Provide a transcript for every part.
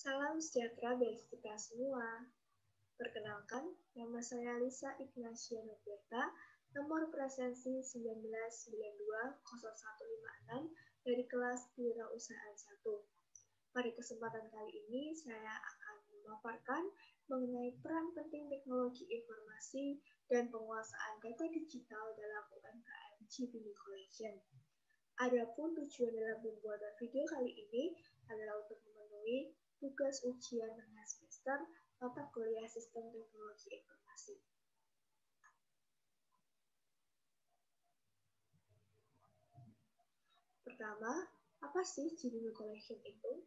Salam sejahtera bagi kita semua. Perkenalkan, nama saya Lisa Ignacia Noberta, nomor presensi 19920156 dari kelas Kewirausahaan 1. Pada kesempatan kali ini, saya akan memaparkan mengenai peran penting teknologi informasi dan penguasaan data digital dalam UMKM GBIMI Collection. Adapun tujuan dalam pembuatan video kali ini adalah untuk memenuhi tugas ujian tengah semester mata kuliah Sistem Teknologi Informasi. Pertama, apa sih GBIMI Collection itu?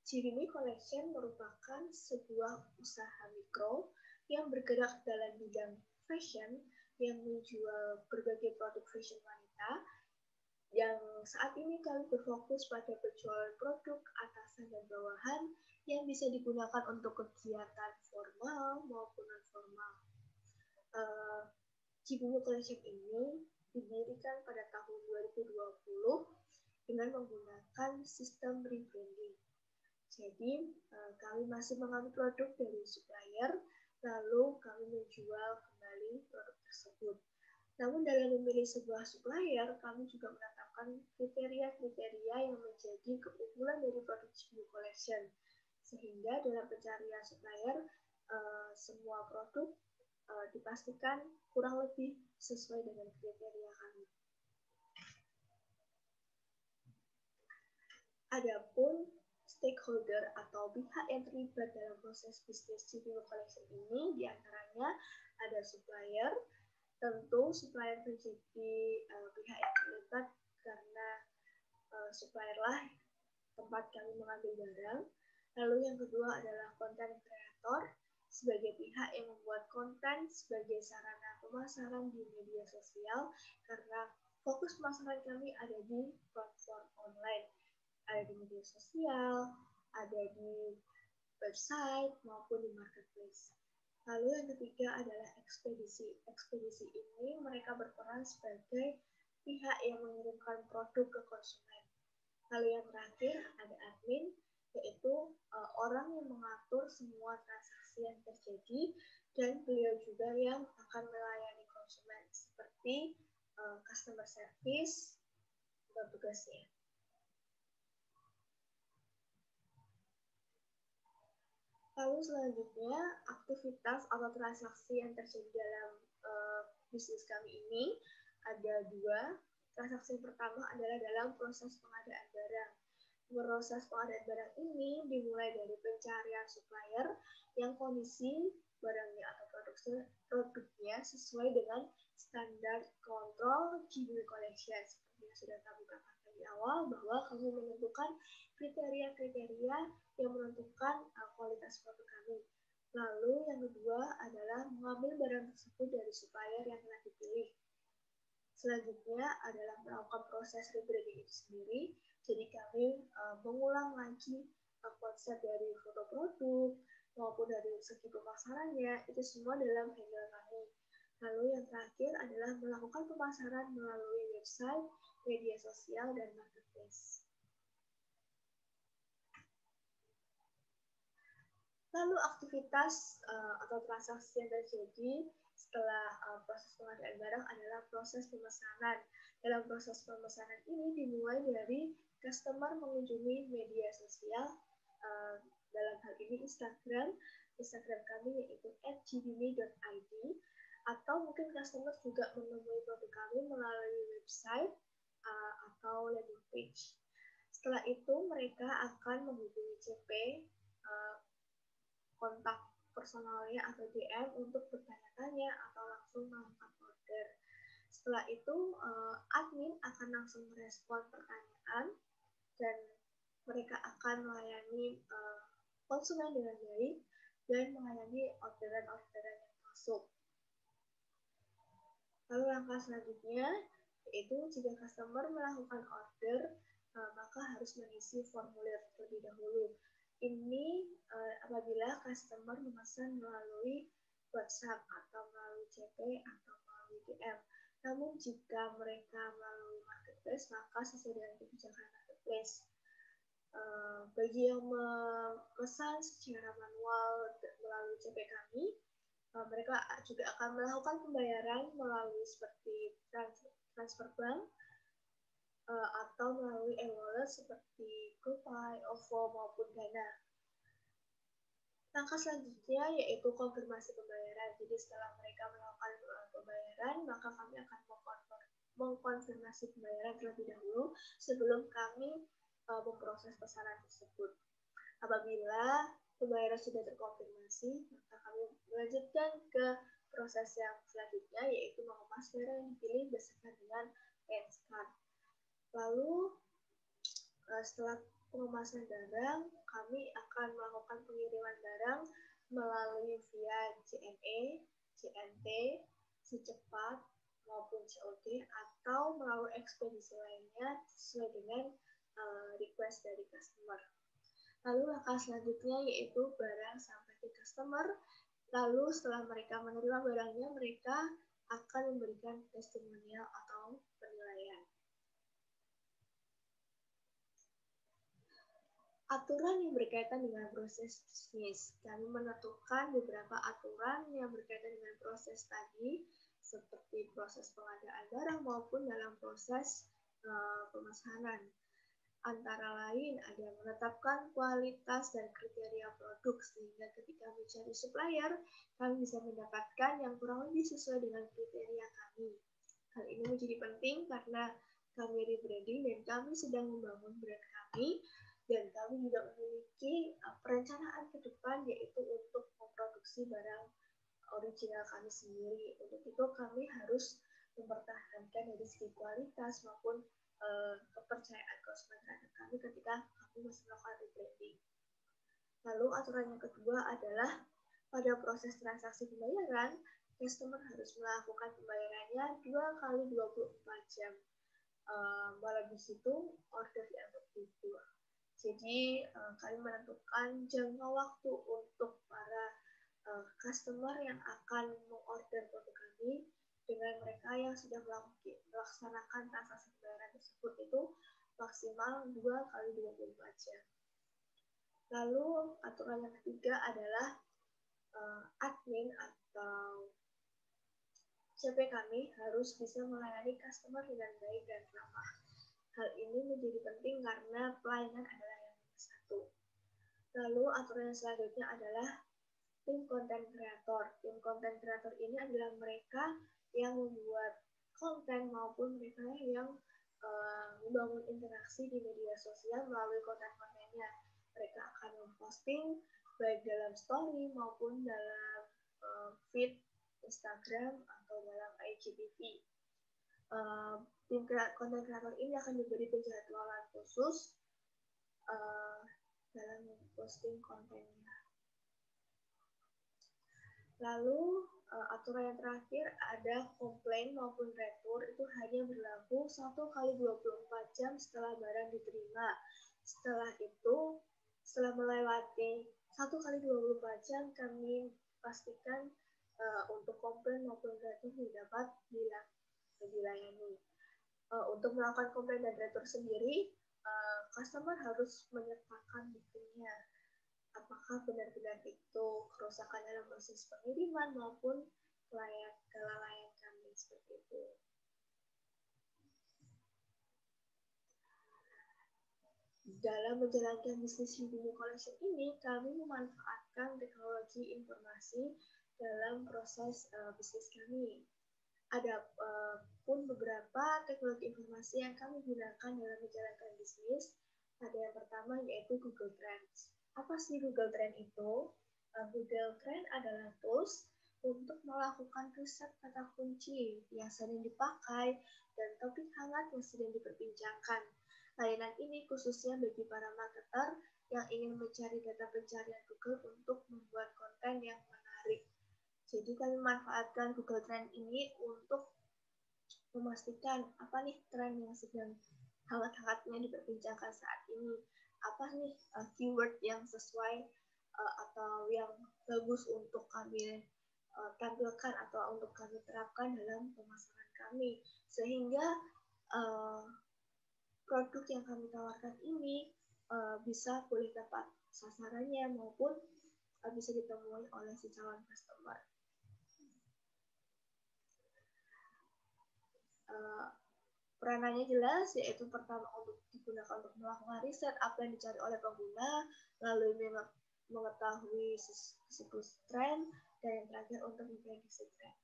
GBIMI Collection merupakan sebuah usaha mikro yang bergerak dalam bidang fashion yang menjual berbagai produk fashion wanita. Yang saat ini kami berfokus pada penjualan produk atasan dan bawahan yang bisa digunakan untuk kegiatan formal maupun non-formal. GBIMI Collection ini didirikan pada tahun 2020 dengan menggunakan sistem rebranding. Jadi, kami masih mengambil produk dari supplier, lalu kami menjual kembali produk tersebut. Namun dalam memilih sebuah supplier, kami juga menetapkan kriteria-kriteria yang menjadi keunggulan dari produk GBIMI Collection. Sehingga dalam pencarian supplier, semua produk dipastikan kurang lebih sesuai dengan kriteria kami. Adapun stakeholder atau pihak yang terlibat dalam proses bisnis GBIMI Collection ini diantaranya ada supplier. Tentu supplier menjadi pihak yang terlibat karena supplier lah tempat kami mengambil barang. Lalu yang kedua adalah content creator sebagai pihak yang membuat konten sebagai sarana pemasaran di media sosial karena fokus pemasaran kami ada di platform online, ada di media sosial, ada di website maupun di marketplace. Lalu yang ketiga adalah ekspedisi. Ekspedisi ini mereka berperan sebagai pihak yang mengirimkan produk ke konsumen. Lalu yang terakhir ada admin, yaitu orang yang mengatur semua transaksi yang terjadi dan beliau juga yang akan melayani konsumen seperti customer service dan tugasnya. Lalu selanjutnya, aktivitas atau transaksi yang terjadi dalam bisnis kami ini ada dua. Transaksi yang pertama adalah dalam proses pengadaan barang. Proses pengadaan barang ini dimulai dari pencarian supplier yang kondisi barangnya atau produknya sesuai dengan standar kontrol GBIMI Collection. Seperti yang sudah kami katakan di awal bahwa kami menentukan kriteria-kriteria yang menentukan kualitas produk kami. Lalu yang kedua adalah mengambil barang tersebut dari supplier yang telah dipilih. Selanjutnya adalah melakukan proses rebranding itu sendiri. Jadi kami mengulang lagi konsep dari foto produk maupun dari segi pemasarannya, itu semua dalam handle kami. Lalu yang terakhir adalah melakukan pemasaran melalui website, media sosial, dan marketplace. Lalu aktivitas atau transaksi yang terjadi setelah proses pengadaan barang adalah proses pemesanan. Dalam proses pemesanan ini dimulai dari customer mengunjungi media sosial, dalam hal ini Instagram kami yaitu @gbimi.id, atau mungkin customer juga menemui produk kami melalui website atau landing page. Setelah itu mereka akan menghubungi CP, kontak personalnya atau DM untuk bertanya-tanya atau langsung melakukan order. Setelah itu admin akan langsung merespon pertanyaan dan mereka akan melayani konsumen dengan baik dan melayani orderan-orderan yang masuk. Lalu langkah selanjutnya yaitu jika customer melakukan order maka harus mengisi formulir terlebih dahulu. Ini apabila customer memesan melalui WhatsApp atau melalui CP atau melalui DM. Namun jika mereka melalui marketplace maka sesuai dengan kebijakan marketplace. Bagi yang memesan secara manual melalui CP kami, mereka juga akan melakukan pembayaran melalui seperti transfer bank atau melalui e-wallet seperti GoPay, OVO maupun Dana. Langkah selanjutnya yaitu konfirmasi pembayaran. Jadi setelah mereka melakukan pembayaran, maka kami akan mengkonfirmasi pembayaran terlebih dahulu sebelum kami memproses pesanan tersebut. Apabila pembayaran sudah terkonfirmasi, maka kami melanjutkan ke proses yang selanjutnya, yaitu mengemas barang yang dipilih beserta dengan payment card. Lalu setelah pengemasan barang, kami akan melakukan pengiriman barang melalui via JNE, JNT, Secepat, maupun COD, atau melalui ekspedisi lainnya sesuai dengan request dari customer. Lalu langkah selanjutnya yaitu barang sampai ke customer. Lalu setelah mereka menerima barangnya, mereka akan memberikan testimonial atau penilaian. Aturan yang berkaitan dengan proses bisnis. Kami menentukan beberapa aturan yang berkaitan dengan proses tadi, seperti proses pengadaan barang maupun dalam proses pemesanan. Antara lain ada menetapkan kualitas dan kriteria produk, sehingga ketika mencari supplier, kami bisa mendapatkan yang kurang lebih sesuai dengan kriteria kami. Hal ini menjadi penting karena kami rebranding dan kami sedang membangun brand kami, dan kami juga memiliki perencanaan ke depan, yaitu untuk memproduksi barang original kami sendiri. Untuk itu kami harus mempertahankan dari segi kualitas maupun kepercayaan konsumen terhadap kami ketika kami masih melakukan rebranding. Lalu aturan yang kedua adalah pada proses transaksi pembayaran, customer harus melakukan pembayarannya 2 kali 24 jam. Lebih situ order dianggap tidur. Jadi kami menentukan jangka waktu untuk para customer yang akan mengorder produk kami dengan mereka yang sudah melaksanakan transaksi pembayaran tersebut itu maksimal 2 kali 24 jam. Lalu aturan yang ketiga adalah admin atau CP kami harus bisa melayani customer dengan baik dan ramah. Hal ini menjadi penting karena pelayanan adalah yang nomor satu. Lalu aturan yang selanjutnya adalah tim konten kreator. Tim konten kreator ini adalah mereka yang membuat konten maupun mereka yang membangun interaksi di media sosial melalui konten-kontennya. Mereka akan memposting baik dalam story maupun dalam feed Instagram atau dalam IGTV. Tim konten kreator ini akan diberi penjadwalan khusus dalam posting kontennya. Lalu aturan yang terakhir ada komplain maupun retur itu hanya berlaku 1 kali 24 jam setelah barang diterima. Setelah itu, setelah melewati 1 kali 24 jam, kami pastikan untuk komplain maupun retur dapat dilayani. Untuk melakukan komplain dan retur sendiri, customer harus menyertakan buktinya. Apakah benar-benar itu kerusakan dalam proses pengiriman maupun kelalaian kami seperti itu. Dalam menjalankan bisnis Udemy Collection ini, kami memanfaatkan teknologi informasi dalam proses bisnis kami. Ada pun beberapa teknologi informasi yang kami gunakan dalam menjalankan bisnis. Ada yang pertama yaitu Google Trends. Apa sih Google Trend itu? Google Trend adalah tools untuk melakukan riset kata kunci yang sering dipakai dan topik hangat yang sedang diperbincangkan. Layanan ini khususnya bagi para marketer yang ingin mencari data pencarian Google untuk membuat konten yang menarik. Jadi kami memanfaatkan Google Trend ini untuk memastikan apa nih tren yang sedang hangat-hangatnya diperbincangkan saat ini. Apa nih keyword yang sesuai atau yang bagus untuk kami tampilkan atau untuk kami terapkan dalam pemasaran kami, sehingga produk yang kami tawarkan ini bisa boleh tepat sasarannya maupun bisa ditemui oleh si calon customer. Peranannya jelas, yaitu pertama untuk digunakan untuk melakukan riset apa yang dicari oleh pengguna, lalu mengetahui siklus tren, dan yang terakhir untuk memprediksi tren.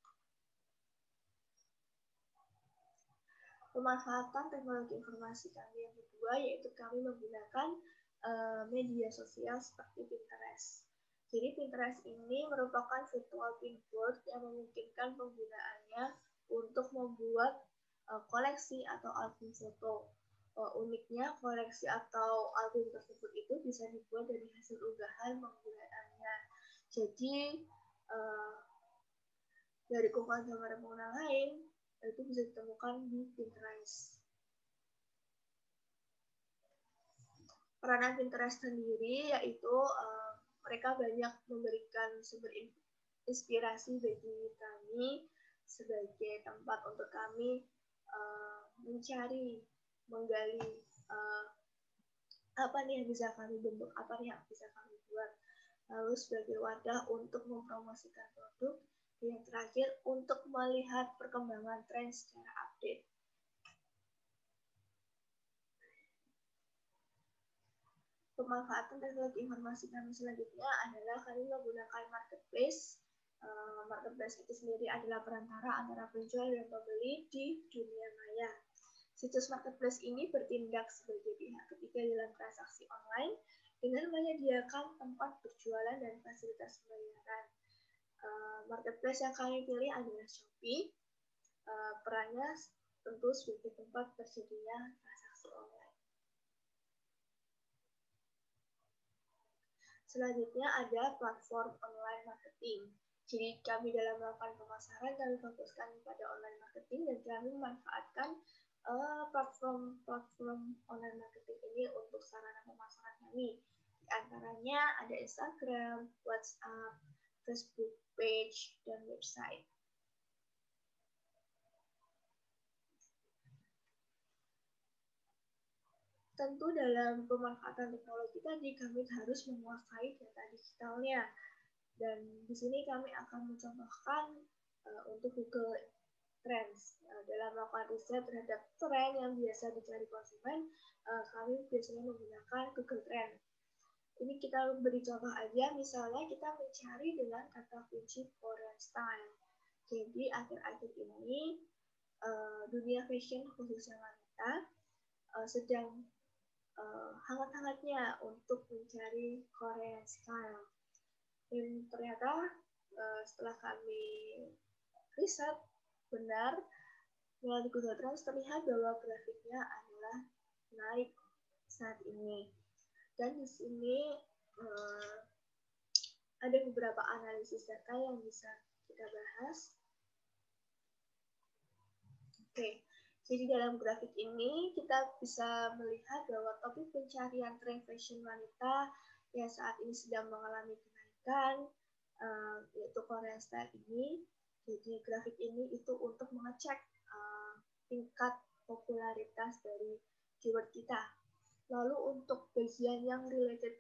Pemanfaatan teknologi informasi kami yang kedua, yaitu kami menggunakan media sosial seperti Pinterest. Jadi Pinterest ini merupakan virtual pinboard yang memungkinkan penggunaannya untuk membuat koleksi atau album foto. Uniknya, koleksi atau album tersebut itu bisa dibuat dari hasil unggahan penggunaannya. Jadi, dari kumpulan gambar pengguna lain, itu bisa ditemukan di Pinterest. Peranan Pinterest sendiri yaitu mereka banyak memberikan sumber inspirasi bagi kami sebagai tempat untuk kami mencari, menggali apa nih yang bisa kami bentuk, apa nih yang bisa kami buat. Lalu sebagai wadah untuk mempromosikan produk, yang terakhir untuk melihat perkembangan tren secara update. Pemanfaatan teknologi informasi kami selanjutnya adalah kami menggunakan marketplace. Marketplace itu sendiri adalah perantara antara penjual dan pembeli di dunia maya. Situs marketplace ini bertindak sebagai pihak ketiga dalam transaksi online dengan menyediakan tempat berjualan dan fasilitas pembayaran. Marketplace yang kami pilih adalah Shopee. Perannya tentu sebagai tempat terjadinya transaksi online. Selanjutnya ada platform online marketing. Jadi kami dalam melakukan pemasaran, kami fokuskan pada online marketing dan kami memanfaatkan platform online marketing ini untuk sarana pemasaran kami. Di antaranya ada Instagram, WhatsApp, Facebook page, dan website. Tentu dalam pemanfaatan teknologi tadi kami harus menguasai data digitalnya. Dan di sini kami akan mencontohkan untuk Google Trends. Dalam melakukan riset terhadap tren yang biasa dicari konsumen, kami biasanya menggunakan Google Trend. Ini kita beri contoh aja, misalnya kita mencari dengan kata kunci Korean style. Jadi akhir-akhir ini dunia fashion khususnya wanita sedang hangat-hangatnya untuk mencari Korean style. Dan ternyata setelah kami riset benar melalui Google Trends terlihat bahwa grafiknya adalah naik saat ini. Dan di sini ada beberapa analisis data yang bisa kita bahas. Oke. Jadi dalam grafik ini kita bisa melihat bahwa topik pencarian tren fashion wanita yang saat ini sedang mengalami kenaikan, yaitu Korean style ini. Jadi grafik ini itu untuk mengecek tingkat popularitas dari keyword kita. Lalu untuk bagian yang related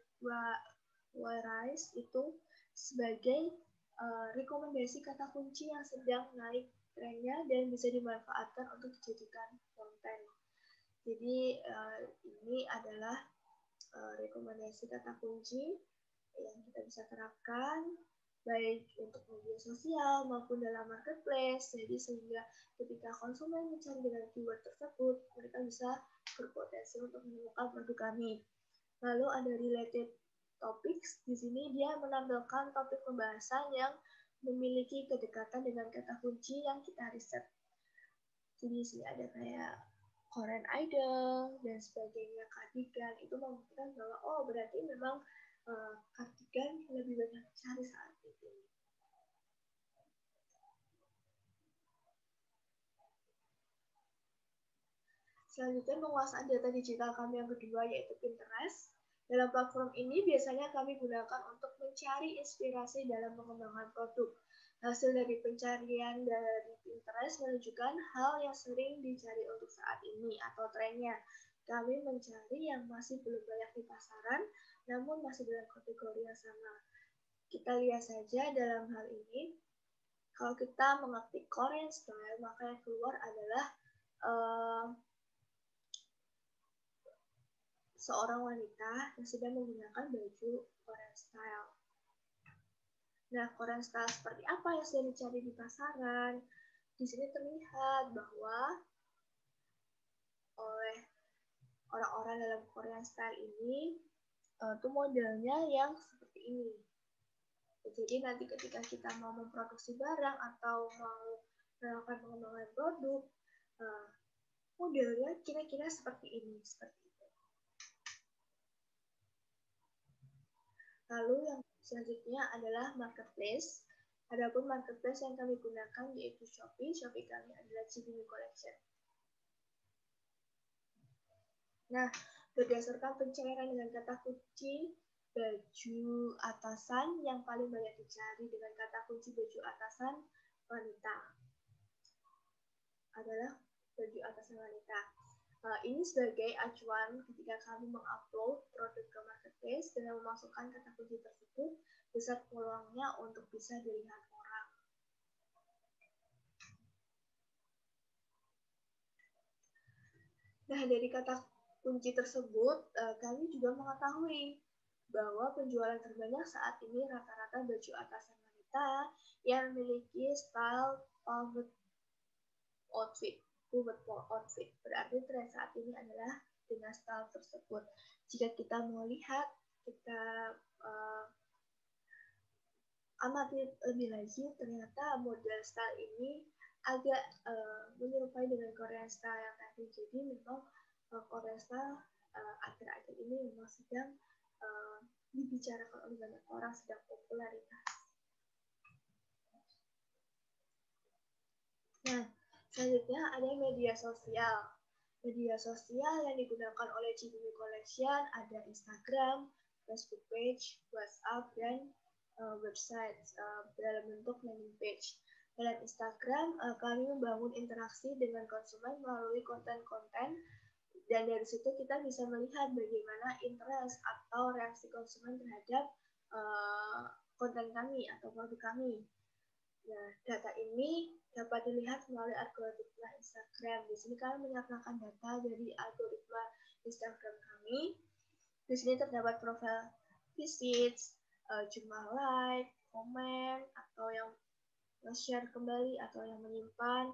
rise itu sebagai rekomendasi kata kunci yang sedang naik trennya dan bisa dimanfaatkan untuk dijadikan konten. Jadi ini adalah rekomendasi kata kunci yang kita bisa terapkan baik untuk media sosial maupun dalam marketplace. Jadi sehingga ketika konsumen mencari dengan keyword tersebut, mereka bisa berpotensi untuk menemukan produk kami. Lalu ada related topics. Di sini dia menampilkan topik pembahasan yang memiliki kedekatan dengan kata kunci yang kita riset. Jadi di sini ada kayak Korean Idol dan sebagainya, cardigan. Itu membuktikan bahwa oh berarti memang cardigan lebih banyak dicari saat itu. Selanjutnya penguasaan data digital kami yang kedua yaitu Pinterest. Dalam platform ini biasanya kami gunakan untuk mencari inspirasi dalam pengembangan produk. Hasil dari pencarian dari Pinterest menunjukkan hal yang sering dicari untuk saat ini atau trennya. kami mencari yang masih belum banyak di pasaran, namun masih dalam kategori yang sama. Kita lihat saja dalam hal ini, kalau kita mengetik Korean style, maka yang keluar adalah seorang wanita yang sedang menggunakan baju Korean style. Nah, Korean style seperti apa yang sedang dicari di pasaran? Di sini terlihat bahwa oleh orang-orang dalam Korean style ini, itu modelnya yang seperti ini. Jadi nanti ketika kita mau memproduksi barang atau mau melakukan pengembangan produk, modelnya kira-kira seperti ini, seperti itu. Lalu yang selanjutnya adalah marketplace. Adapun marketplace yang kami gunakan yaitu Shopee. Shopee kami adalah Cibinong Collection. Nah, berdasarkan pencairan dengan kata kunci baju atasan yang paling banyak dicari dengan kata kunci baju atasan wanita adalah baju atasan wanita. Ini sebagai acuan ketika kami mengupload produk ke marketplace dengan memasukkan kata kunci tersebut, besar peluangnya untuk bisa dilihat orang. Nah, dari kata kunci tersebut, kami juga mengetahui bahwa penjualan terbanyak saat ini rata-rata baju atasan wanita yang memiliki style velvet outfit. Berarti tren saat ini adalah dengan style tersebut. Jika kita mau lihat, kita amati lebih lagi, ternyata model style ini agak menyerupai dengan Korean style yang tadi. Jadi memang Korean style akhir-akhir ini memang sedang dibicarakan oleh banyak orang, sedang popularitas. Nah, selanjutnya ada media sosial. Media sosial yang digunakan oleh Cibinong Collection ada Instagram, Facebook page, WhatsApp, dan website dalam bentuk landing page. Dalam Instagram, kami membangun interaksi dengan konsumen melalui konten-konten, dan dari situ kita bisa melihat bagaimana interest atau reaksi konsumen terhadap konten kami atau produk kami. Nah, data ini dapat dilihat melalui algoritma Instagram. Di sini kami menyertakan data dari algoritma Instagram kami. Di sini terdapat profil visits, jumlah like, komen, atau yang share kembali atau yang menyimpan.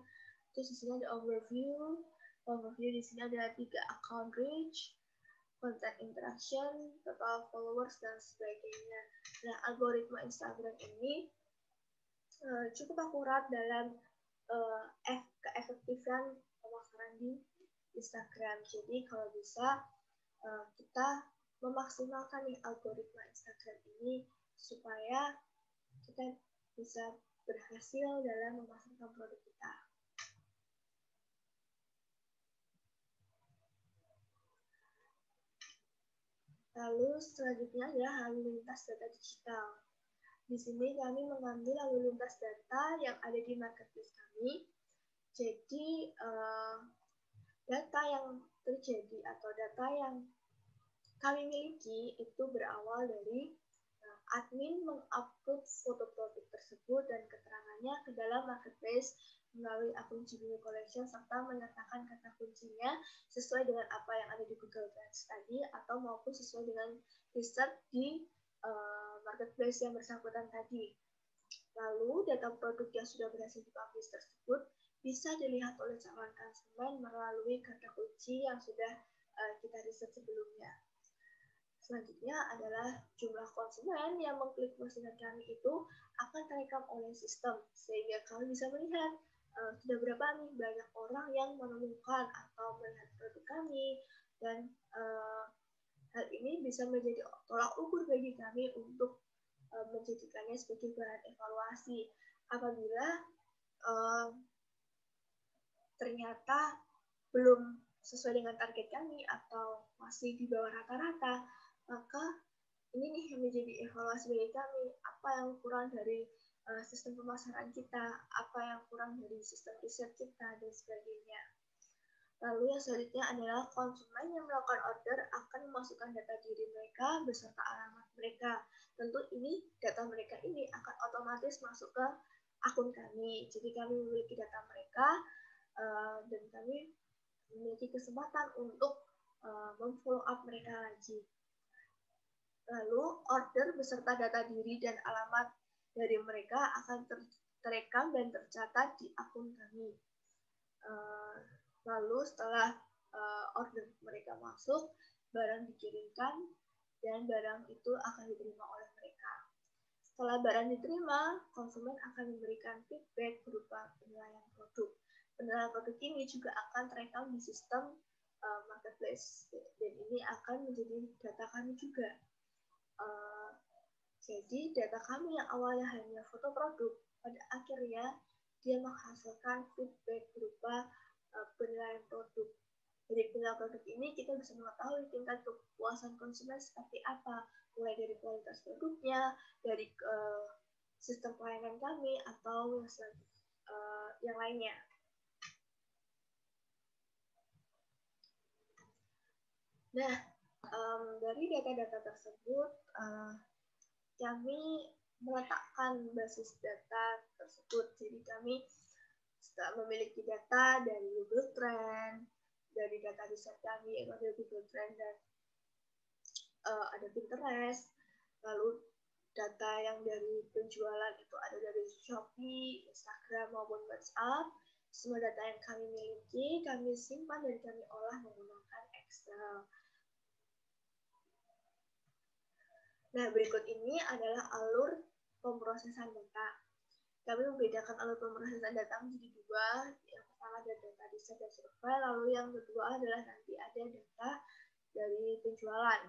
Terus di sini ada overview. Overview di sini ada 3 account reach, content interaction, total followers, dan sebagainya. Nah, algoritma Instagram ini cukup akurat dalam keefektifan pemasaran di Instagram. Jadi kalau bisa kita memaksimalkan nih algoritma Instagram ini supaya kita bisa berhasil dalam memasarkan produk kita. Lalu selanjutnya adalah lalu lintas data digital. Di sini kami mengambil lalu lintas data yang ada di marketplace kami. Jadi data yang terjadi atau data yang kami miliki itu berawal dari admin mengupload foto produk tersebut dan keterangannya ke dalam marketplace melalui akun Cibinong Collection serta menyertakan kata kuncinya sesuai dengan apa yang ada di Google Trends tadi atau maupun sesuai dengan research di marketplace yang bersangkutan tadi. Lalu data produk yang sudah berhasil dipublish tersebut bisa dilihat oleh calon konsumen melalui kata kunci yang sudah kita riset sebelumnya. Selanjutnya adalah jumlah konsumen yang mengklik postingan kami itu akan terekam oleh sistem, sehingga kami bisa melihat sudah berapa nih banyak orang yang menemukan atau melihat produk kami, dan hal ini bisa menjadi tolak ukur bagi kami untuk menjadikannya sebagai bahan evaluasi. Apabila ternyata belum sesuai dengan target kami atau masih di bawah rata-rata, maka ini nih yang menjadi evaluasi bagi kami, apa yang kurang dari sistem pemasaran kita, apa yang kurang dari sistem riset kita, dan sebagainya. Lalu yang selanjutnya adalah konsumen yang melakukan order akan memasukkan data diri mereka beserta alamat mereka. Tentu ini data mereka ini akan otomatis masuk ke akun kami. Jadi kami memiliki data mereka dan kami memiliki kesempatan untuk memfollow up mereka lagi. Lalu order beserta data diri dan alamat dari mereka akan terekam dan tercatat di akun kami. Lalu setelah order mereka masuk, barang dikirimkan dan barang itu akan diterima oleh mereka. Setelah barang diterima, konsumen akan memberikan feedback berupa penilaian produk. Penilaian produk ini juga akan terekam di sistem marketplace dan ini akan menjadi data kami juga. Jadi data kami yang awalnya hanya foto produk, pada akhirnya dia menghasilkan feedback berupa penilaian produk. Dari penilaian produk ini kita bisa mengetahui tingkat kepuasan konsumen seperti apa, mulai dari kualitas produknya, dari sistem pelayanan kami, atau yang lainnya. Nah, dari data-data tersebut, kami meletakkan basis data tersebut. Jadi kami memiliki data dari Google Trend, dari data riset kami yaitu ada Google Trend dan ada Pinterest. Lalu data yang dari penjualan itu ada dari Shopee, Instagram maupun WhatsApp. Semua data yang kami miliki, kami simpan dan kami olah menggunakan Excel. Nah, berikut ini adalah alur pemrosesan data. Kami membedakan alur pemrosesan data menjadi dua. Yang pertama ada data riset dan survei, lalu yang kedua adalah nanti ada data dari penjualan.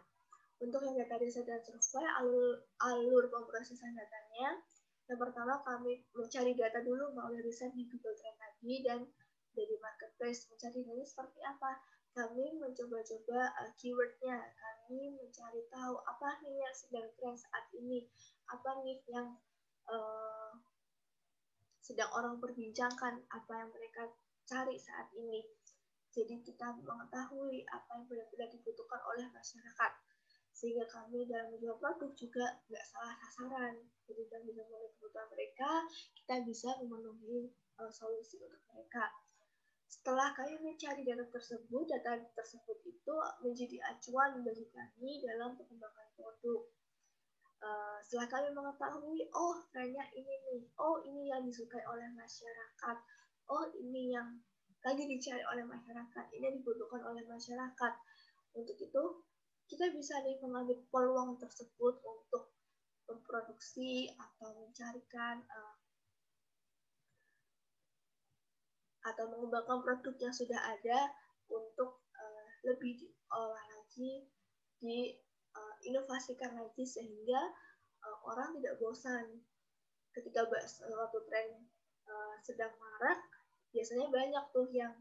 Untuk yang data riset dan survei, alur pemrosesan datanya, yang pertama kami mencari data dulu melalui riset di Google Trend tadi dan dari marketplace. Mencari data seperti apa? Kami mencoba-coba keywordnya, kami mencari tahu apa nih yang sedang tren saat ini, apa nih yang sedang orang perbincangkan, apa yang mereka cari saat ini. Jadi kita mengetahui apa yang benar-benar dibutuhkan oleh masyarakat. Sehingga kami dalam menjual produk juga nggak salah sasaran. Jadi dalam memenuhi kebutuhan mereka, kita bisa memenuhi solusi untuk mereka. Setelah kami mencari data tersebut itu menjadi acuan bagi kami dalam pengembangan produk. Setelah kami mengetahui, oh trennya ini nih, oh ini yang disukai oleh masyarakat, oh ini yang lagi dicari oleh masyarakat, ini yang dibutuhkan oleh masyarakat. Untuk itu, kita bisa nih mengambil peluang tersebut untuk memproduksi atau mencarikan atau mengembangkan produk yang sudah ada untuk lebih diolah lagi, diinovasikan lagi sehingga orang tidak bosan. Ketika suatu tren sedang marak, biasanya banyak tuh yang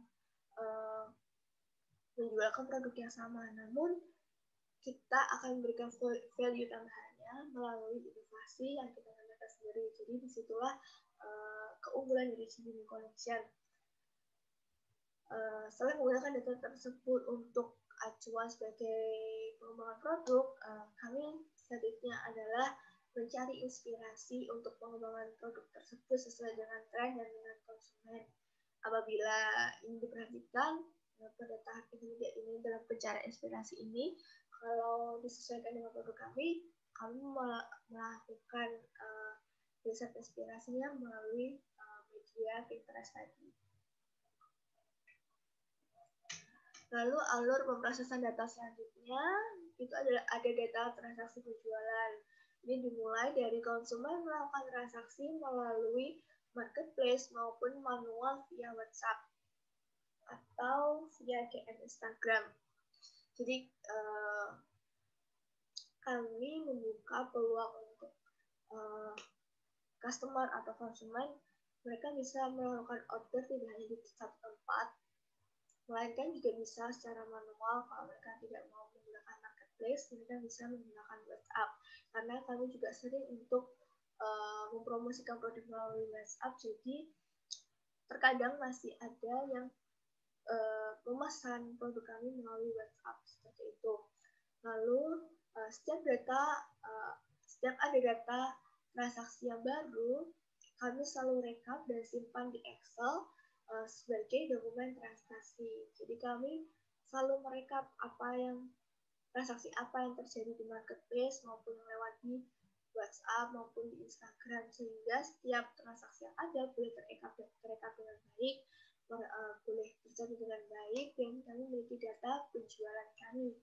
menjualkan produk yang sama, namun kita akan memberikan value tambahannya melalui inovasi yang kita gunakan sendiri. Jadi disitulah keunggulan dari Cibiring Collection. Selain menggunakan data tersebut untuk acuan sebagai pengembangan produk, kami selanjutnya adalah mencari inspirasi untuk pengembangan produk tersebut sesuai dengan tren dan minat konsumen. Apabila ini diperhatikan pada tahap intermediate ini dalam pencarian inspirasi ini, kalau disesuaikan dengan produk kami melakukan riset inspirasinya melalui media Pinterest tadi. Lalu alur pemrosesan data selanjutnya itu adalah ada data transaksi penjualan. Ini dimulai dari konsumen melakukan transaksi melalui marketplace maupun manual via WhatsApp atau via DM Instagram. Jadi kami membuka peluang untuk customer atau konsumen, mereka bisa melakukan order tidak hanya di satu tempat, melainkan juga bisa secara manual. Kalau mereka tidak mau menggunakan marketplace, mereka bisa menggunakan WhatsApp. Karena kami juga sering untuk mempromosikan produk melalui WhatsApp, jadi terkadang masih ada yang memesan produk kami melalui WhatsApp seperti itu. Lalu setiap ada data transaksi yang baru, kami selalu rekap dan simpan di Excel sebagai dokumen transaksi. Jadi kami selalu merekap transaksi apa yang terjadi di marketplace maupun yang lewat di WhatsApp maupun di Instagram, sehingga setiap transaksi yang ada boleh terekap dengan baik, boleh terjadi dengan baik, dan kami memiliki data penjualan kami.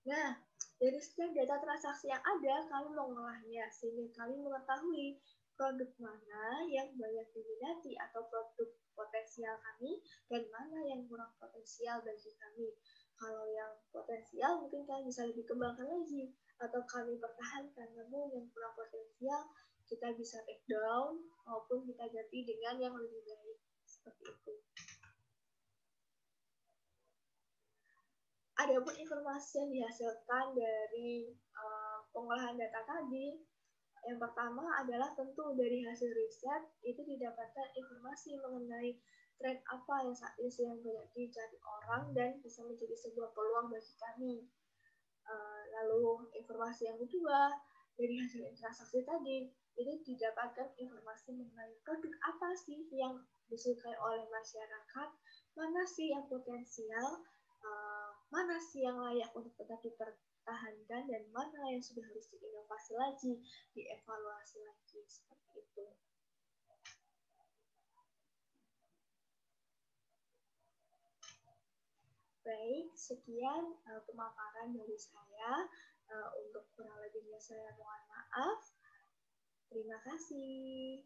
Nah, dari setiap data transaksi yang ada, kami mengolahnya sehingga kami mengetahui produk mana yang banyak diminati atau produk potensial kami dan mana yang kurang potensial bagi kami. Kalau yang potensial mungkin kami bisa lebih kembangkan lagi, atau kami pertahankan. Namun yang kurang potensial kita bisa take down maupun kita ganti dengan yang lebih baik, seperti itu. Adapun informasi yang dihasilkan dari pengolahan data tadi, yang pertama adalah tentu dari hasil riset itu didapatkan informasi mengenai tren apa yang saat ini sedang banyak dicari orang dan bisa menjadi sebuah peluang bagi kami. Lalu informasi yang kedua dari hasil transaksi tadi itu didapatkan informasi mengenai produk apa sih yang disukai oleh masyarakat, mana sih yang potensial, mana sih yang layak untuk tetap dipertahankan, dan mana yang sudah harus diinovasi lagi, dievaluasi lagi, seperti itu. Baik, sekian pemaparan dari saya. Untuk kurang lebihnya saya mohon maaf. Terima kasih.